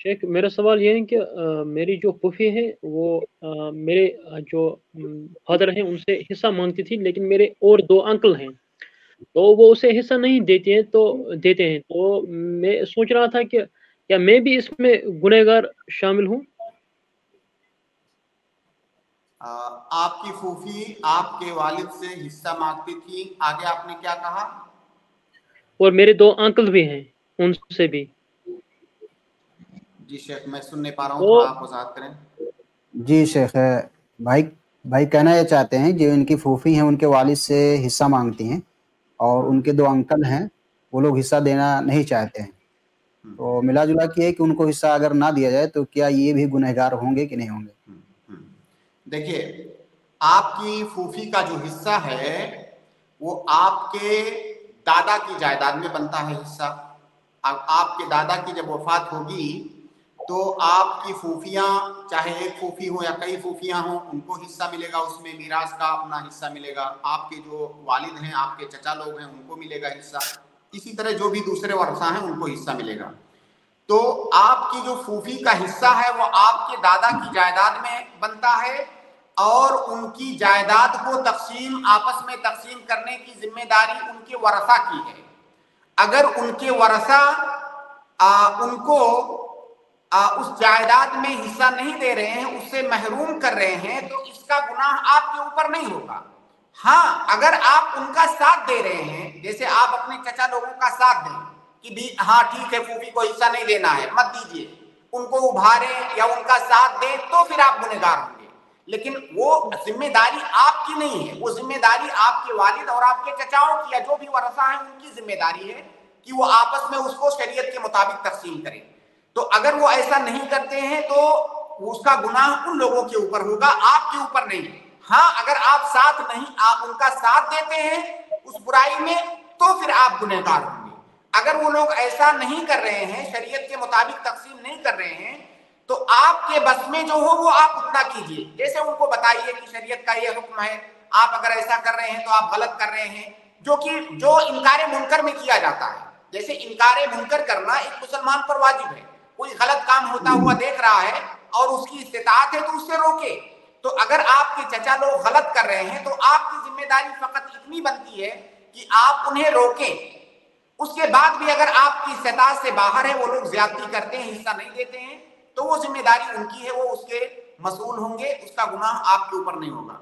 शेख, मेरा सवाल ये है कि मेरी जो फूफी है वो मेरे जो फादर हैं उनसे हिस्सा माँगती थी, लेकिन मेरे और 2 अंकल हैं, तो वो उसे हिस्सा नहीं देते हैं। तो मैं सोच रहा था कि क्या मैं भी इसमें गुनहगार शामिल हूँ? आपकी फूफी आपके वालिद से हिस्सा मांगती थी, आगे आपने क्या कहा? और मेरे 2 अंकल भी हैं, उनसे भी। जी शेख, मैं सुन नहीं पा रहा हूँ, तो थोड़ा आप वजाहत करें। जी शेख, भाई भाई कहना ये चाहते हैं जो इनकी फूफी हैं उनके वालिद से हिस्सा मांगती हैं और उनके 2 अंकल हैं, वो लोग हिस्सा देना नहीं चाहते हैं। तो मिला जुला के कि उनको हिस्सा अगर ना दिया जाए तो क्या ये भी गुनहगार होंगे कि नहीं होंगे? देखिए, आपकी फूफी का जो हिस्सा है वो आपके दादा की जायदाद में बनता है हिस्सा। अब आपके दादा की जब वफात होगी तो आपकी फूफियां, चाहे एक फूफी हो या कई फूफियां हो, उनको हिस्सा मिलेगा, उसमें मीरास का अपना हिस्सा मिलेगा। आपके जो वालिद हैं, आपके चचा लोग हैं, उनको मिलेगा हिस्सा। इसी तरह जो भी दूसरे वर्षा हैं उनको हिस्सा मिलेगा। तो आपकी जो फूफी का हिस्सा है वो आपके दादा की जायदाद में बनता है और उनकी जायदाद को आपस में तकसीम करने की जिम्मेदारी उनके वरसा की है। अगर उनके वरसा उनको उस जायदाद में हिस्सा नहीं दे रहे हैं, उससे महरूम कर रहे हैं, तो इसका गुनाह आपके ऊपर नहीं होगा। हाँ, अगर आप उनका साथ दे रहे हैं, जैसे आप अपने चचा लोगों का साथ दें कि भी हाँ ठीक है, फूफी को हिस्सा नहीं देना है, मत दीजिए, उनको उभारे या उनका साथ दें, तो फिर आप गुनहगार होंगे। लेकिन वो जिम्मेदारी आपकी नहीं है, वो जिम्मेदारी आपके वालिद और आपके चचाओं की या जो भी वरसा है उनकी जिम्मेदारी है कि वो आपस में उसको शरीयत के मुताबिक तकसीम करें। तो अगर वो ऐसा नहीं करते हैं तो उसका गुनाह उन लोगों के ऊपर होगा, आपके ऊपर नहीं। हाँ, अगर आप उनका साथ देते हैं उस बुराई में, तो फिर आप गुनहगार होंगे। अगर वो लोग ऐसा नहीं कर रहे हैं, शरीयत के मुताबिक तकसीम नहीं कर रहे हैं, तो आपके बस में जो हो वो आप उतना कीजिए। जैसे उनको बताइए कि शरीयत का ये हुक्म है, आप अगर ऐसा कर रहे हैं तो आप गलत कर रहे हैं, जो इनकारे मुनकर में किया जाता है। जैसे इनकारे मुनकर करना एक मुसलमान पर वाजिब है। कोई गलत काम होता हुआ देख रहा है और उसकी इस्तिताअत है तो उससे रोके। तो अगर आपके चचा लोग गलत कर रहे हैं तो आपकी जिम्मेदारी फकत इतनी बनती है कि आप उन्हें रोकें। उसके बाद भी अगर आपकी इस्तिताअत से बाहर है, वो लोग ज्यादती करते हैं, हिस्सा नहीं देते हैं, तो वो जिम्मेदारी उनकी है, वो उसके मसूल होंगे, उसका गुनाह आपके ऊपर नहीं होगा।